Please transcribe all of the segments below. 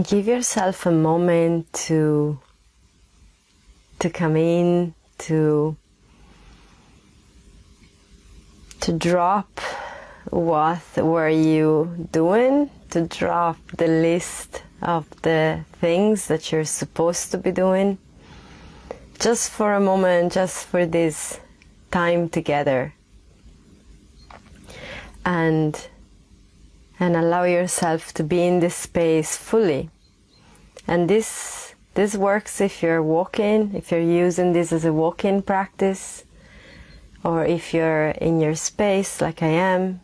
give yourself a moment to come in, to drop what were you doing, to drop the list of the things that you're supposed to be doing, just for a moment, just for this time together, and allow yourself to be in this space fully. And this works if you're walking, if you're using this as a walk-in practice, or if you're in your space like I am,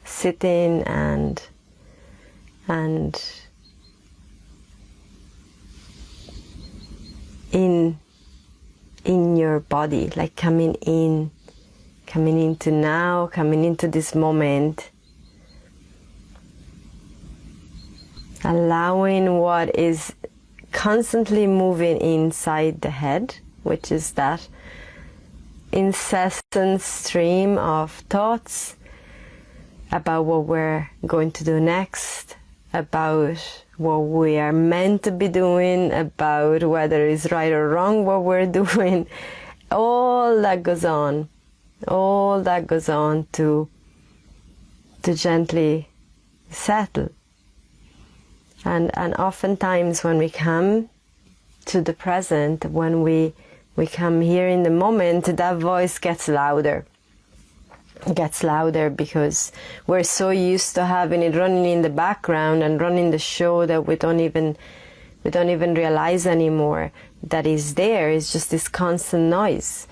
sitting and in your body, like coming into now, coming into this moment, allowing what is constantly moving inside the head, which is that incessant stream of thoughts about what we're going to do next, about what we are meant to be doing, about whether it's right or wrong what we're doing. All that goes on to gently settle. And oftentimes when we come to the present, when we come here in the moment, that voice gets louder. It gets louder because we're so used to having it running in the background and running the show that we don't even realize anymore that is there. It's just this constant noise.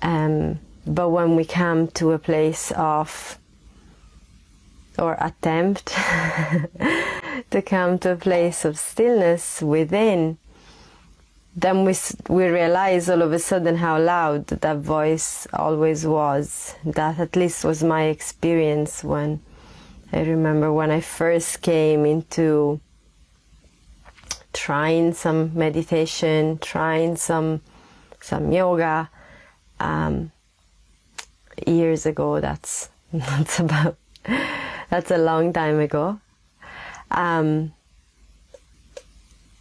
But when we come to a place of, or attempt to come to a place of stillness within, then we realize all of a sudden how loud that voice always was. That at least was my experience when I remember when I first came into trying some meditation, trying some yoga years ago. That's a long time ago.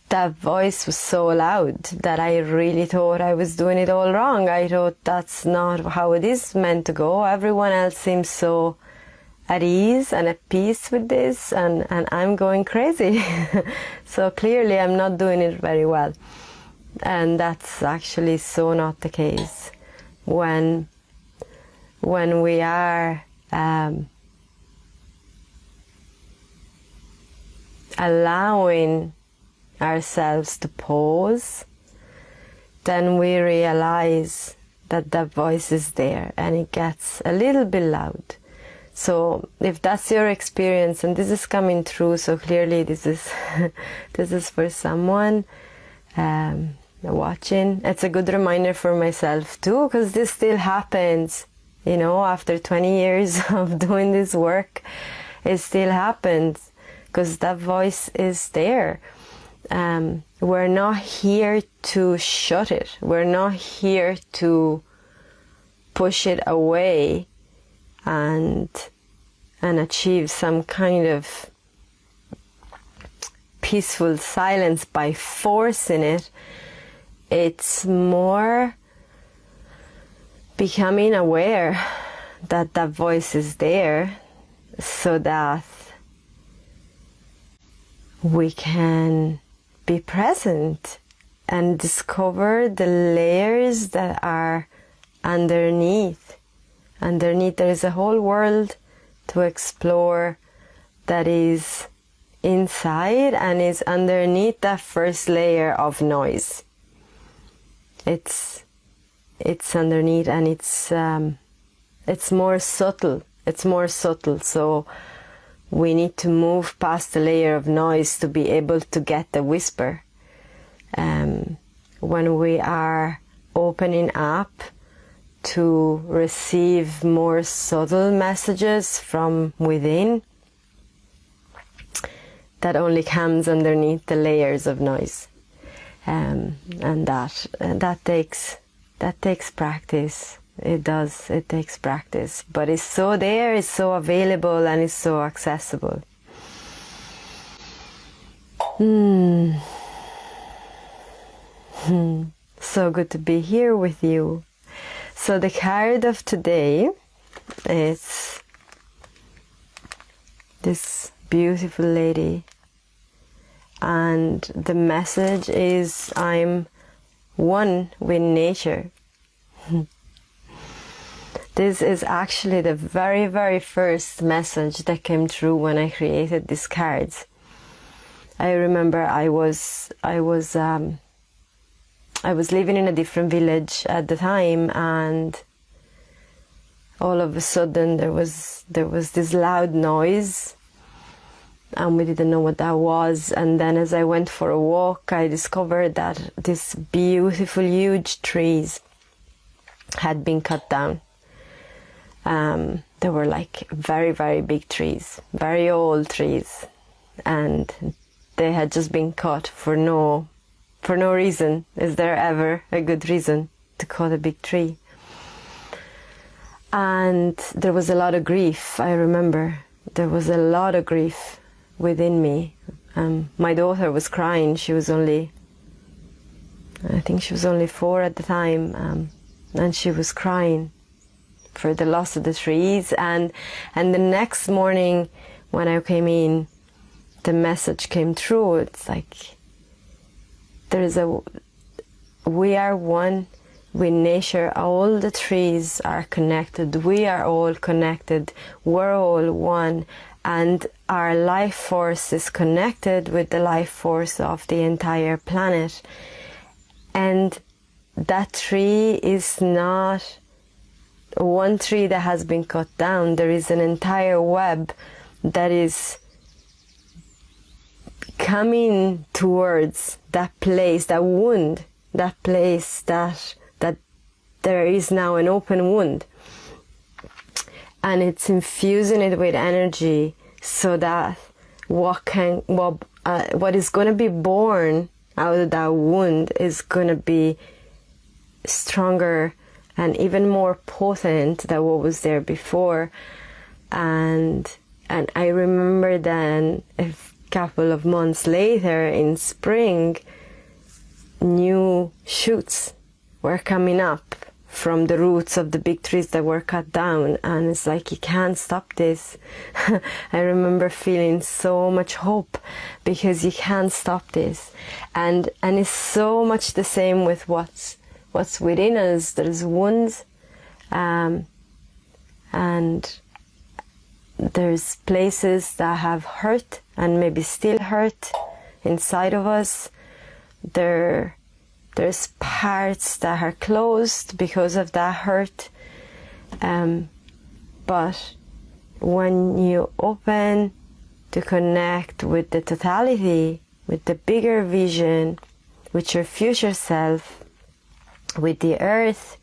That voice was so loud that I really thought I was doing it all wrong. I thought that's not how it is meant to go. Everyone else seems so at ease and at peace with this, and I'm going crazy. So clearly I'm not doing it very well. And that's actually so not the case. When we are allowing ourselves to pause, then we realize that that voice is there and it gets a little bit loud. So if that's your experience, and this is coming through so clearly, this is for someone watching. It's a good reminder for myself too, because this still happens, after 20 years of doing this work. It still happens because that voice is there. We're not here to shut it. We're not here to push it away and achieve some kind of peaceful silence by forcing it. It's more becoming aware that that voice is there, so that we can be present and discover the layers that are underneath. Underneath there is a whole world to explore that is inside and is underneath that first layer of noise. It's underneath, and it's more subtle. It's more subtle. So we need to move past the layer of noise to be able to get the whisper. When we are opening up to receive more subtle messages from within, that only comes underneath the layers of noise. And that takes practice. It does. It takes practice, but it's so there, it's so available, and it's so accessible. So good to be here with you. So the card of today is this beautiful lady, and the message is, I'm one with nature. This is actually the very, very first message that came through when I created these cards. I remember I was living in a different village at the time, and all of a sudden there was this loud noise, and we didn't know what that was. And then as I went for a walk, I discovered that these beautiful, huge trees had been cut down. They were like very, very big trees, very old trees, and they had just been cut for no reason. Is there ever a good reason to cut a big tree? And there was a lot of grief. I remember there was a lot of grief within me. My daughter was crying. She was only, I think she was only 4 at the time, and she was crying for the loss of the trees. And the next morning when I came in, the message came through. It's like, we are one with nature. All the trees are connected. We are all connected. We're all one. And our life force is connected with the life force of the entire planet. And that tree is not one tree that has been cut down. There is an entire web that is coming towards that place, that wound, that place that there is now an open wound, and it's infusing it with energy so that what is going to be born out of that wound is going to be stronger and even more potent than what was there before. And I remember then, couple of months later in spring, new shoots were coming up from the roots of the big trees that were cut down, and it's like, you can't stop this. I remember feeling so much hope, because you can't stop this. And it's so much the same with what's within us. There's wounds, and there's places that have hurt and maybe still hurt inside of us. There's parts that are closed because of that hurt. But when you open to connect with the totality, with the bigger vision, with your future self, with the earth,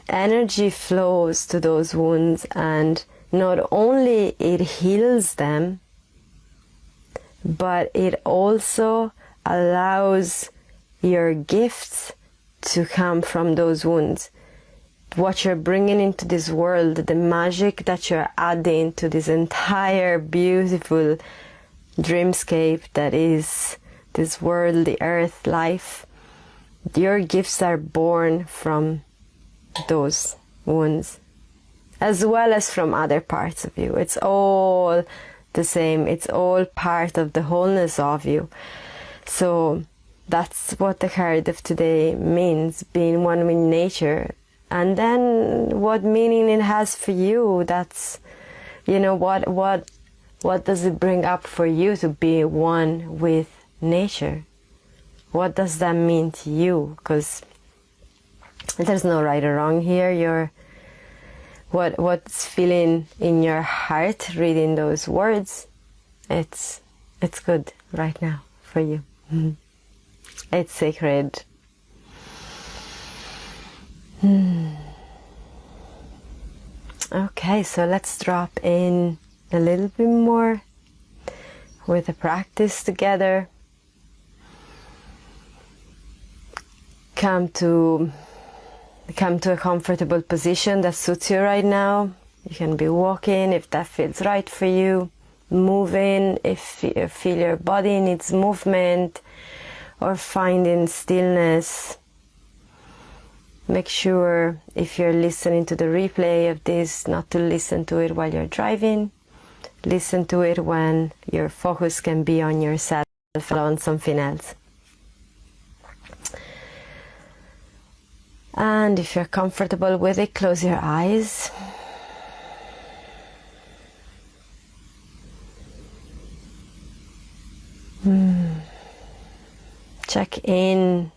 energy flows to those wounds, and not only it heals them, but it also allows your gifts to come from those wounds. What you're bringing into this world, the magic that you're adding to this entire beautiful dreamscape that is this world, the earth, life, your gifts are born from those wounds, as well as from other parts of you. It's all the same. It's all part of the wholeness of you. So that's what the card of today means, being one with nature. And then what meaning it has for you, that's, what does it bring up for you to be one with nature? What does that mean to you? Because there's no right or wrong here. What's feeling in your heart reading those words, it's good right now for you. It's sacred. Okay, so let's drop in a little bit more with a practice together. Come to a comfortable position that suits you right now. You can be walking if that feels right for you. moving, if you feel your body needs movement, or finding stillness. Make sure, if you're listening to the replay of this, not to listen to it while you're driving. Listen to it when your focus can be on yourself or on something else. And if you're comfortable with it, close your eyes. Check in.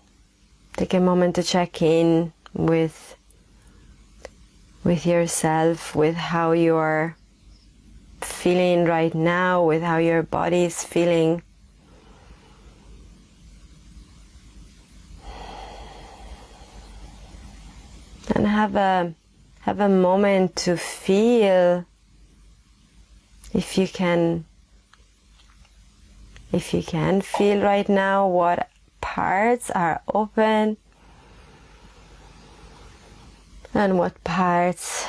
Take a moment to check in with yourself, with how you are feeling right now, with how your body is feeling. And have a moment to feel, if you can feel right now, what parts are open and what parts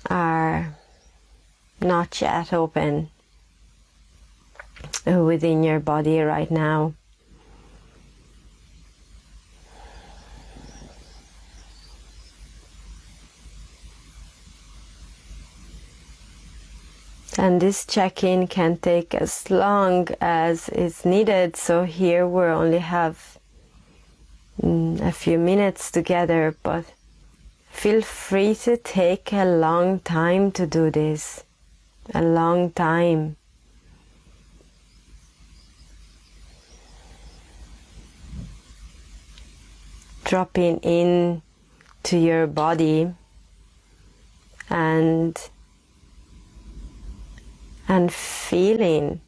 are not yet open within your body right now. And this check-in can take as long as is needed, so here we only have a few minutes together, but feel free to take a long time to do this. A long time. Dropping in to your body and feeling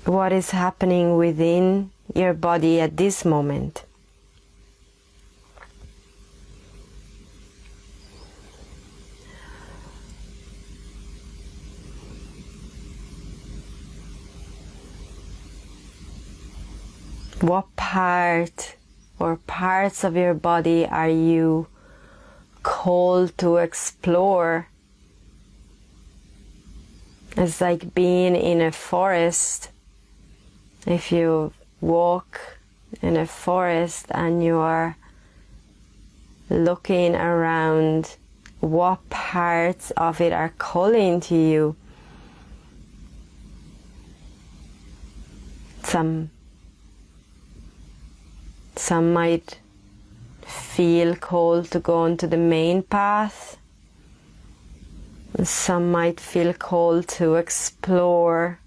what is happening within your body at this moment. What part or parts of your body are you called to explore? It's like being in a forest. If you walk in a forest and you are looking around, what parts of it are calling to you? Some might feel called to go onto the main path. Some might feel called to explore.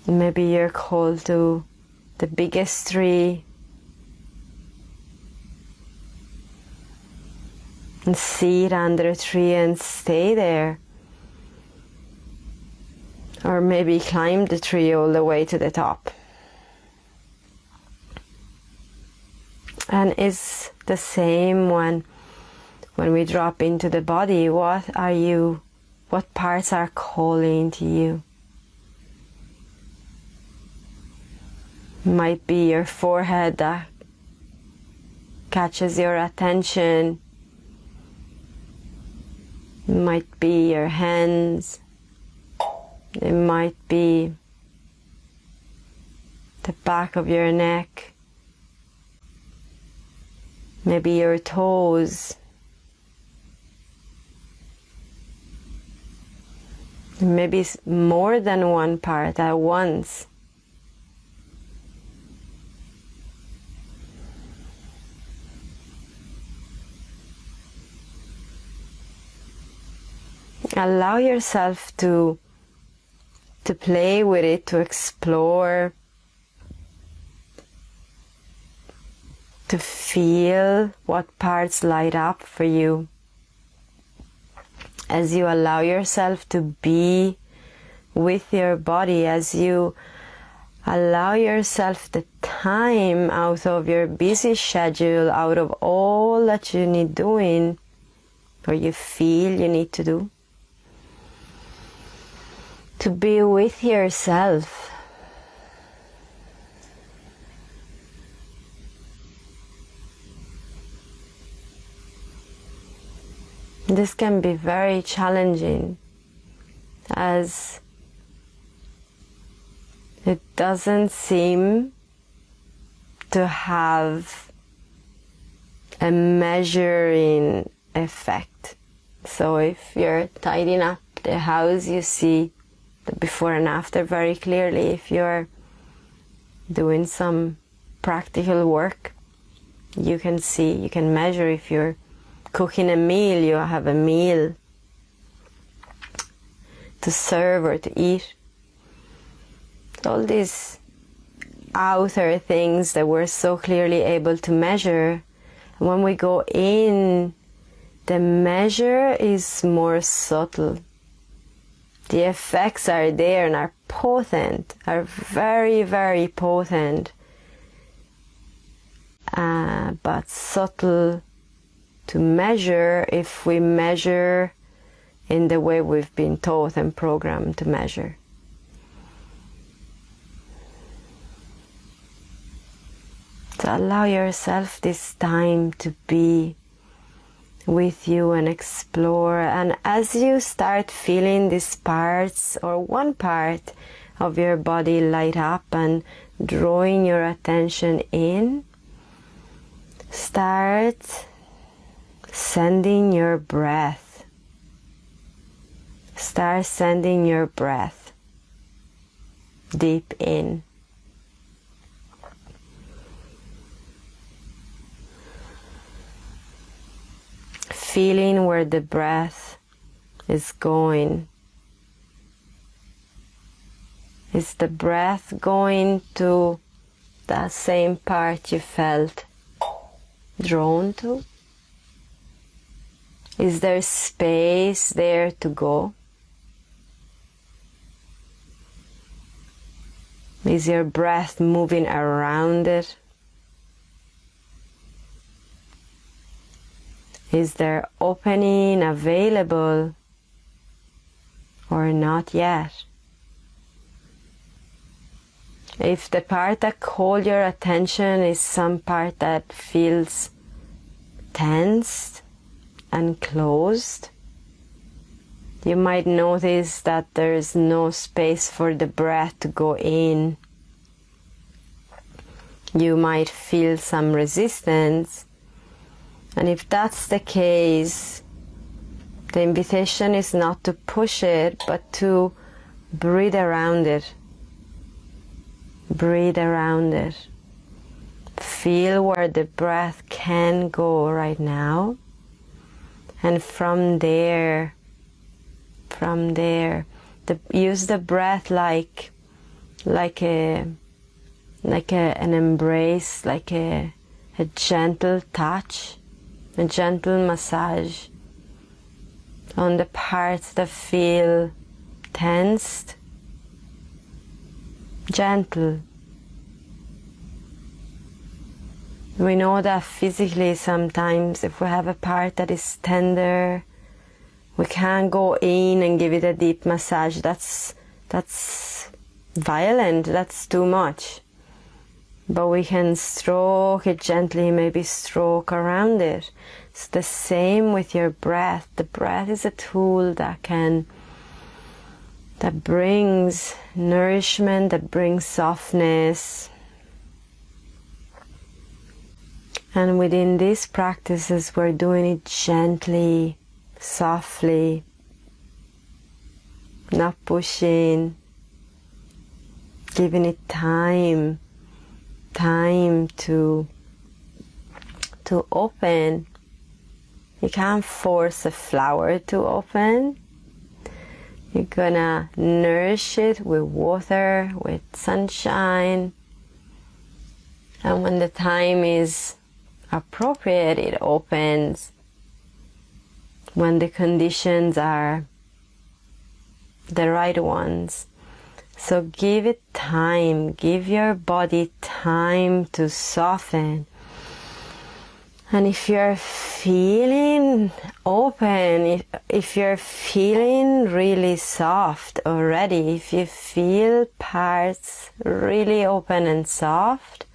Maybe you're called to the biggest tree and sit under a tree and stay there. Or maybe climb the tree all the way to the top. And it's the same when we drop into the body. What parts are calling to you? Might be your forehead that catches your attention. It might be your hands. It might be the back of your neck. Maybe your toes. Maybe more than one part at once. Allow yourself to play with it, to explore, to feel what parts light up for you. As you allow yourself to be with your body, as you allow yourself the time out of your busy schedule, out of all that you need doing, or you feel you need to do, to be with yourself. This can be very challenging, as it doesn't seem to have a measuring effect. So if you're tidying up the house, you see the before and after very clearly. If you're doing some practical work, you can see, you can measure. If you're cooking a meal, you have a meal to serve or to eat. All these outer things that we're so clearly able to measure, when we go in, the measure is more subtle. The effects are there and are potent, are very, very potent, but subtle to measure if we measure in the way we've been taught and programmed to measure. So allow yourself this time to be with you and explore. And as you start feeling these parts or one part of your body light up and drawing your attention in, start sending your breath. Start sending your breath deep in. Feeling where the breath is going. Is the breath going to that same part you felt drawn to? Is there space there to go? Is your breath moving around it? Is there opening available or not yet? If the part that called your attention is some part that feels tensed and closed, you might notice that there is no space for the breath to go in. You might feel some resistance. And if that's the case, the invitation is not to push it, but to breathe around it. Breathe around it. Feel where the breath can go right now. And from there, use the breath like an embrace, like a gentle touch. A gentle massage on the parts that feel tensed. Gentle. We know that physically sometimes if we have a part that is tender, we can't go in and give it a deep massage. That's violent, that's too much. But we can stroke it gently, maybe stroke around it. It's the same with your breath. The breath is a tool that brings nourishment, that brings softness. And within these practices, we're doing it gently, softly, not pushing, giving it time to open. You can't force a flower to open. You're gonna nourish it with water, with sunshine, and when the time is appropriate, it opens. When the conditions are the right ones. So give it time, give your body time to soften. And if you're feeling open, if you're feeling really soft already, if you feel parts really open and soft,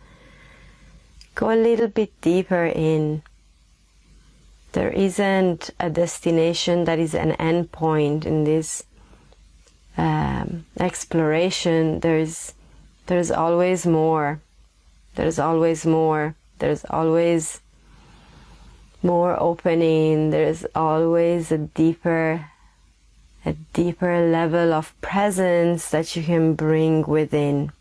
go a little bit deeper in. There isn't a destination that is an end point in this exploration. There's always more. There's always more. There's always more opening. There's always a deeper level of presence that you can bring within.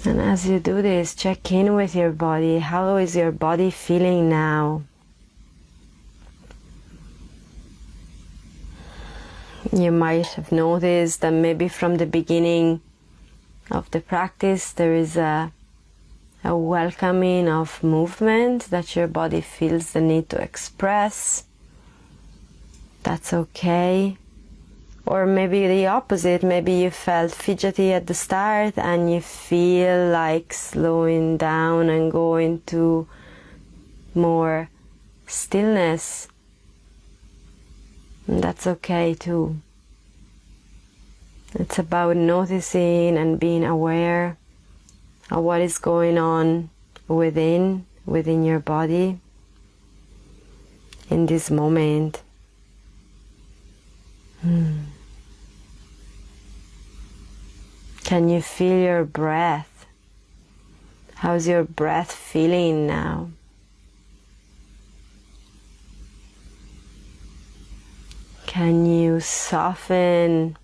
And as you do this, check in with your body. How is your body feeling now? You might have noticed that maybe from the beginning of the practice there is a welcoming of movement that your body feels the need to express. That's okay. Or maybe the opposite, maybe you felt fidgety at the start and you feel like slowing down and going to more stillness. And that's okay too. It's about noticing and being aware of what is going on within your body in this moment. Can you feel your breath? How's your breath feeling now? Can you soften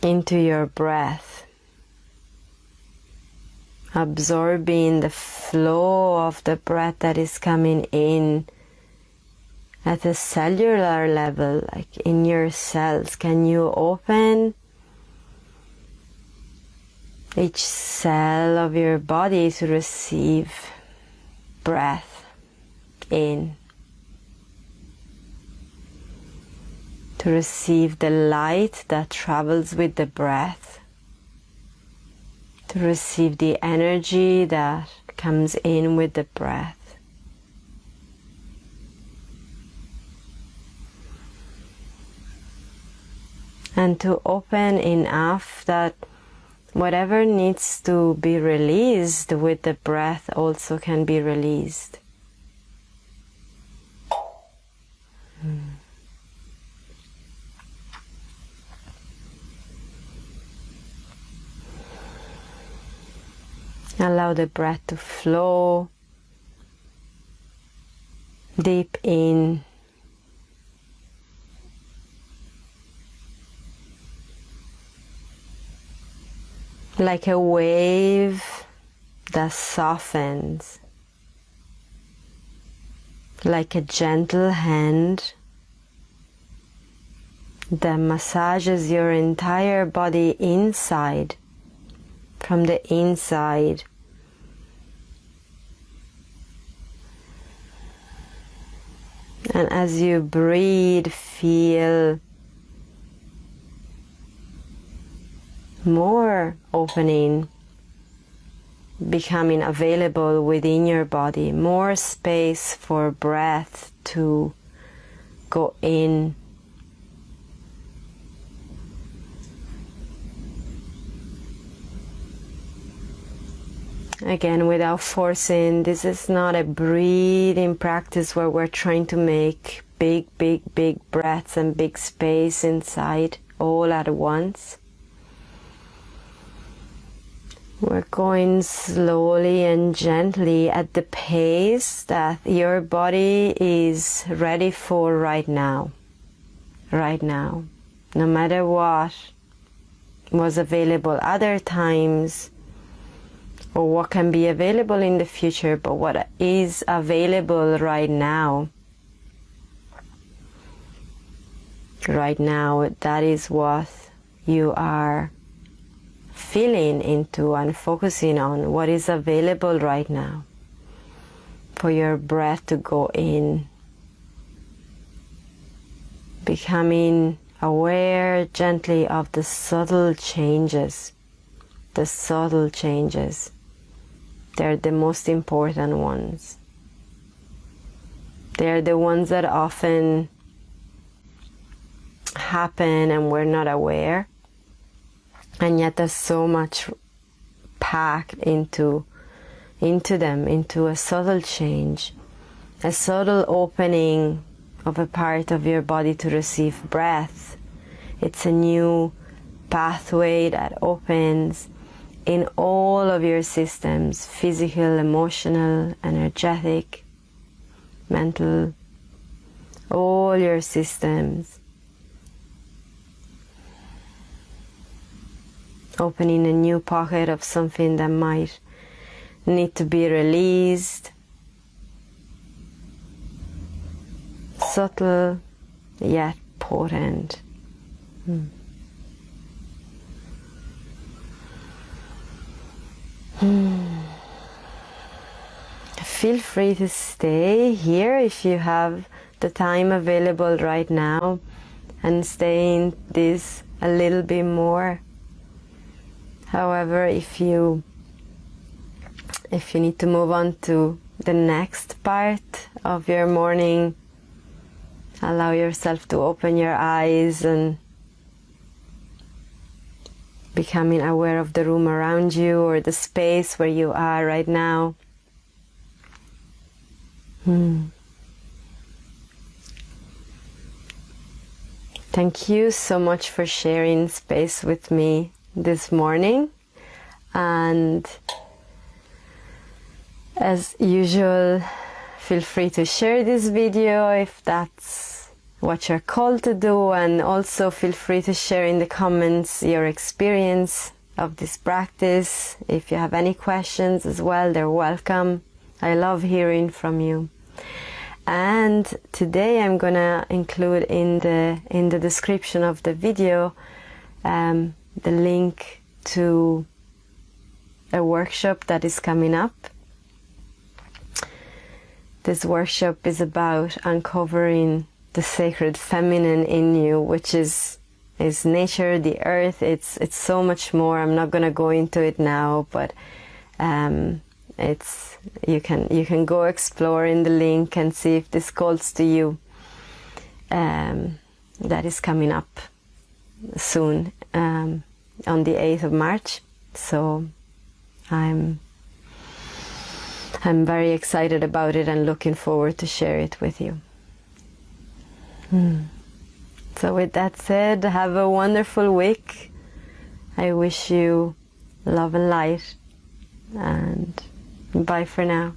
into your breath, absorbing the flow of the breath that is coming in at a cellular level, like in your cells? Can you open each cell of your body to receive breath in, to receive the light that travels with the breath, to receive the energy that comes in with the breath? And to open enough that whatever needs to be released with the breath also can be released. Allow the breath to flow deep in, like a wave that softens, like a gentle hand that massages your entire body inside, from the inside. And as you breathe, feel more opening becoming available within your body, more space for breath to go in. Again, without forcing. This is not a breathing practice where we're trying to make big breaths and big space inside all at once. We're going slowly and gently at the pace that your body is ready for right now. Right now. No matter what was available other times, or what can be available in the future, but what is available right now. Right now, that is what you are feeling into and focusing on, what is available right now for your breath to go in. Becoming aware gently of the subtle changes. The subtle changes. They're the most important ones. They're the ones that often happen and we're not aware. And yet there's so much packed into them, into a subtle change, a subtle opening of a part of your body to receive breath. It's a new pathway that opens in all of your systems, physical, emotional, energetic, mental, all your systems. Opening a new pocket of something that might need to be released. Subtle yet potent. Feel free to stay here if you have the time available right now and stay in this a little bit more. However, if you need to move on to the next part of your morning, allow yourself to open your eyes and becoming aware of the room around you or the space where you are right now. Thank you so much for sharing space with me this morning, and as usual, feel free to share this video if that's what you're called to do, and also feel free to share in the comments your experience of this practice. If you have any questions as well, they're welcome. I love hearing from you. And today I'm gonna include in the description of the video the link to a workshop that is coming up. This workshop is about uncovering the sacred feminine in you, which is nature, the earth. It's so much more. I'm not going to go into it now, but you can go explore in the link and see if this calls to you. That is coming up soon, on the 8th of March. So I'm very excited about it and looking forward to share it with you. So with that said, have a wonderful week. I wish you love and light, and bye for now.